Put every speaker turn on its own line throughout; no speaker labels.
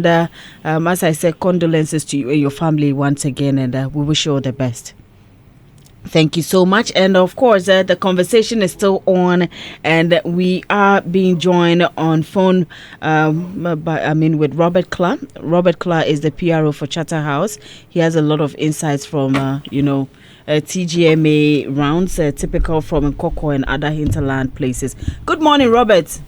As I said, condolences to you and your family once again, and we wish you all the best. Thank you so much. And of course, the conversation is still on, and we are being joined on phone with Robert Klah. Robert Klah is the PRO for Charterhouse. He has a lot of insights from, TGMA rounds, typical from Nkoko and other hinterland places. Good morning, Robert.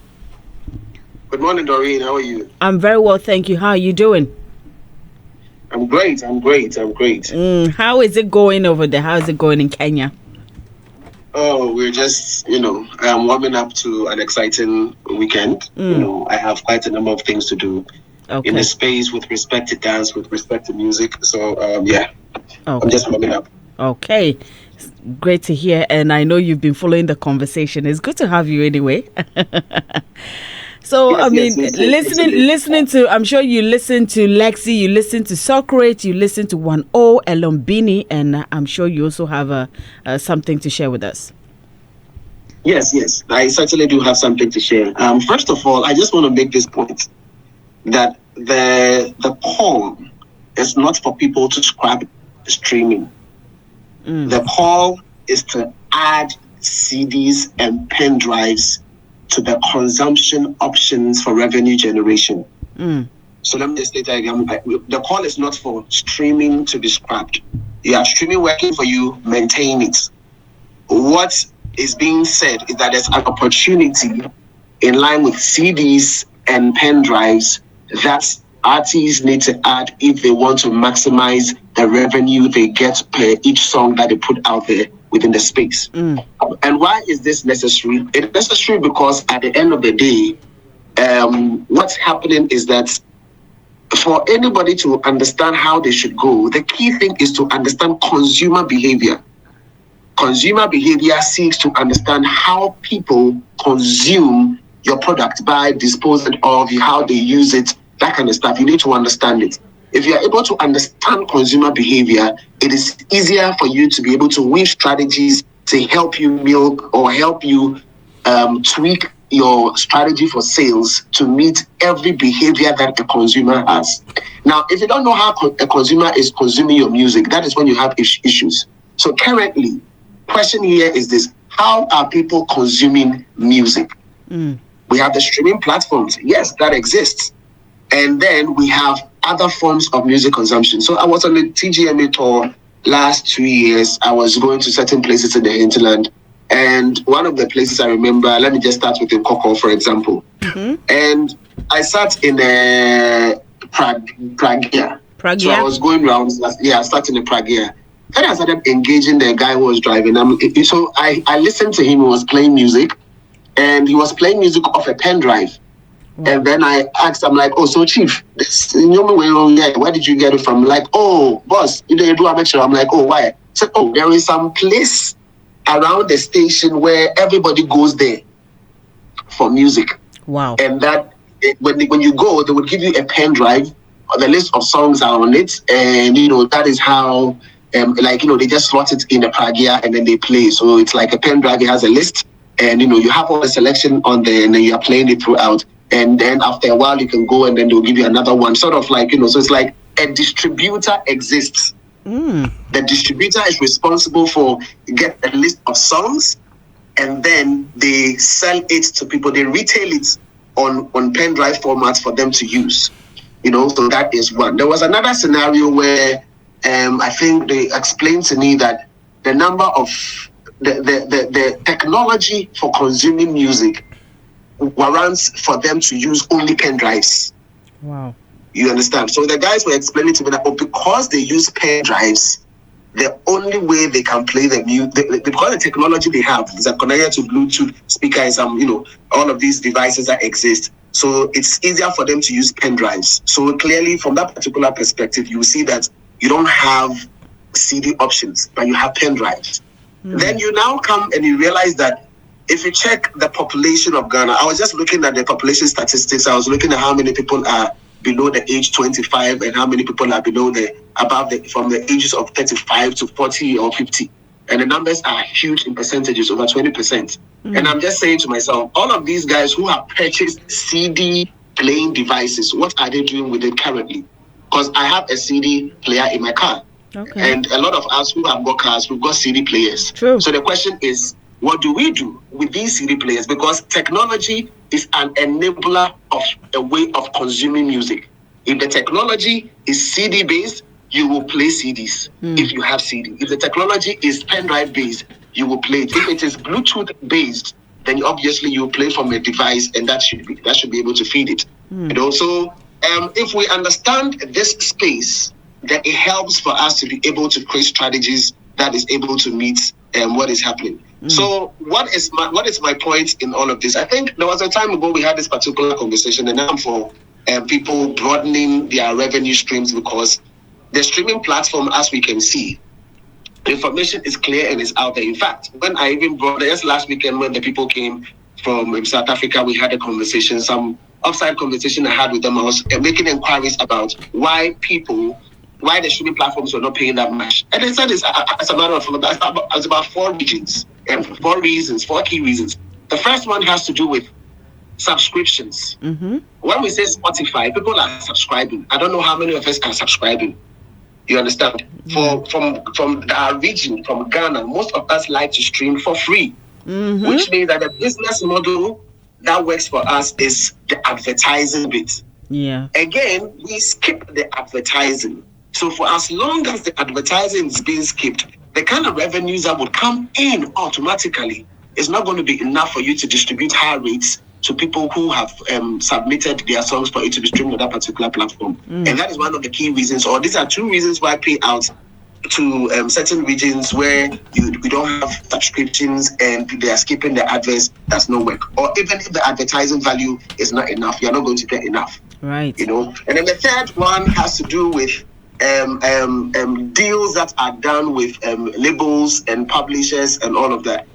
Good morning, Doreen. How are you?
I'm very well, thank you. How are you doing?
I'm great.
How is it going over there? How is it going in Kenya?
Oh, we're just, warming up to an exciting weekend. I have quite a number of things to do in the space with respect to dance, with respect to music. So, I'm just warming up.
Okay. Great to hear. And I know you've been following the conversation. It's good to have you anyway. So, yes, listening to, I'm sure you listen to Lexi, you listen to Socrates, you listen to 1-0, Elombini, and I'm sure you also have something to share with us.
Yes, I certainly do have something to share. First of all, I just want to make this point that the call is not for people to scrap streaming. The call is to add CDs and pen drives to the consumption options for revenue generation. So let me just state that again. The call is not for streaming to be scrapped. You have streaming working for you, maintain it. What is being said is that there's an opportunity in line with CDs and pen drives that artists need to add if they want to maximize the revenue they get per each song that they put out there within the space. And why is this necessary? It's necessary because at the end of the day, what's happening is that for anybody to understand how they should go, the key thing is to understand consumer behavior. Consumer behavior seeks to understand how people consume your product, buy, dispose of, how they use it, that kind of stuff. You need to understand it. If you are able to understand consumer behavior, it is easier for you to be able to weave strategies to help you milk or help you tweak your strategy for sales to meet every behavior that a consumer has. Now, if you don't know how a consumer is consuming your music, that is when you have issues. So currently, question here is this: how are people consuming music? We have the streaming platforms. Yes, that exists. And then we have other forms of music consumption. So I was on the TGMA tour last 2 years. I was going to certain places in the hinterland. And one of the places I remember, let me just start with Nkoko, for example. And I sat in the Pragia. So I was going around. I sat in the Pragia. Then I started engaging the guy who was driving. So I listened to him. He was playing music. And he was playing music off a pen drive. And then I asked, I'm like, oh, so chief, this, where did you get it from? Like, oh, boss, you do a lecture. I'm like, oh, why? So, there is some place around the station where everybody goes there for music.
Wow.
And that when you go, they would give you a pen drive. The list of songs are on it. And, that is how, they just slot it in the Pragia and then they play. So it's like a pen drive. It has a list. And, you have all the selection on there and then you are playing it throughout. And then after a while, you can go and then they'll give you another one. Sort of like, so it's like a distributor exists. The distributor is responsible for get a list of songs and then they sell it to people. They retail it on pen drive formats for them to use. So that is one. There was another scenario where I think they explained to me that the number of the technology for consuming music warrants for them to use only pen drives.
Wow.
You understand? So the guys were explaining to me that because they use pen drives, the only way they can play the music, because the technology they have is connected to Bluetooth speaker and some, all of these devices that exist. So it's easier for them to use pen drives. So clearly, from that particular perspective, you see that you don't have CD options, but you have pen drives. Then you now come and you realize that if you check the population of Ghana, I was just looking at the population statistics. I was looking at how many people are below the age 25 and how many people are from the ages of 35 to 40 or 50. And the numbers are huge in percentages, over 20%. And I'm just saying to myself, all of these guys who have purchased CD playing devices, what are they doing with it currently? Because I have a CD player in my car.
Okay.
And a lot of us who have got cars, we've got CD players.
True.
So the question is, what do we do with these CD players? Because technology is an enabler of a way of consuming music. If the technology is CD based, you will play CDs if you have CD. If the technology is pen drive based, you will play it. If it is Bluetooth based, then obviously you will play from a device, and that should be able to feed it. And also, if we understand this space, then it helps for us to be able to create strategies that is able to meet what is happening. So what is my point in all of this? I think there was a time ago we had this particular conversation, and now for people broadening their revenue streams, because the streaming platform, as we can see, the information is clear and is out there. In fact, when I even brought just last weekend when the people came from South Africa, we had a conversation, some offside conversation I had with them. I was making inquiries about why the streaming platforms were not paying that much. And they said it's as a matter of fact, it's about four reasons. Four key reasons. The first one has to do with subscriptions. When we say Spotify, people are subscribing. I don't know how many of us are subscribing. You understand? From our region, from Ghana, most of us like to stream for free, which means that the business model that works for us is the advertising bit.
Yeah.
Again, we skip the advertising. So for as long as the advertising is being skipped, the kind of revenues that would come in automatically is not going to be enough for you to distribute higher rates to people who have submitted their songs for it to be streamed on that particular platform. And that is one of the key reasons, or these are two reasons why payouts to certain regions where we don't have subscriptions and they are skipping the adverts does not work. Or even if the advertising value is not enough, you're not going to get enough.
Right.
You know. And then the third one has to do with deals that are done with labels and publishers and all of that.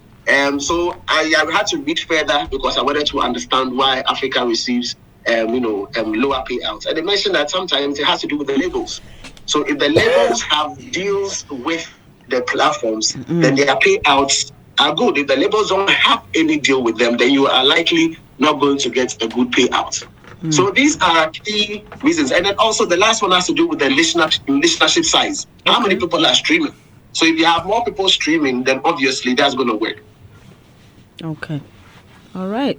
So I had to read further because I wanted to understand why Africa receives lower payouts. And they mentioned that sometimes it has to do with the labels. So if the labels have deals with the platforms, then their payouts are good. If the labels don't have any deal with them, then you are likely not going to get a good payout. So these are key reasons. And then also the last one has to do with the listenership size. How many people are streaming? So if you have more people streaming, then obviously that's going to work.
Okay. All right.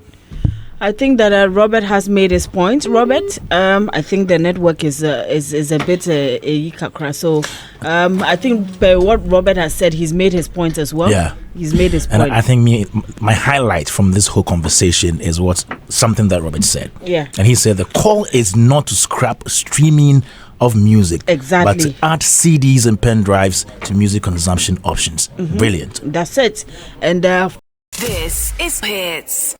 I think that Robert has made his point. Robert, I think the network is a bit kakra. So I think by what Robert has said, he's made his point as well.
Yeah,
he's made his point.
And I think my highlight from this whole conversation is something that Robert said.
Yeah,
and he said the call is not to scrap streaming of music,
exactly,
but to add CDs and pen drives to music consumption options. Brilliant.
That's it. And
this is Hits.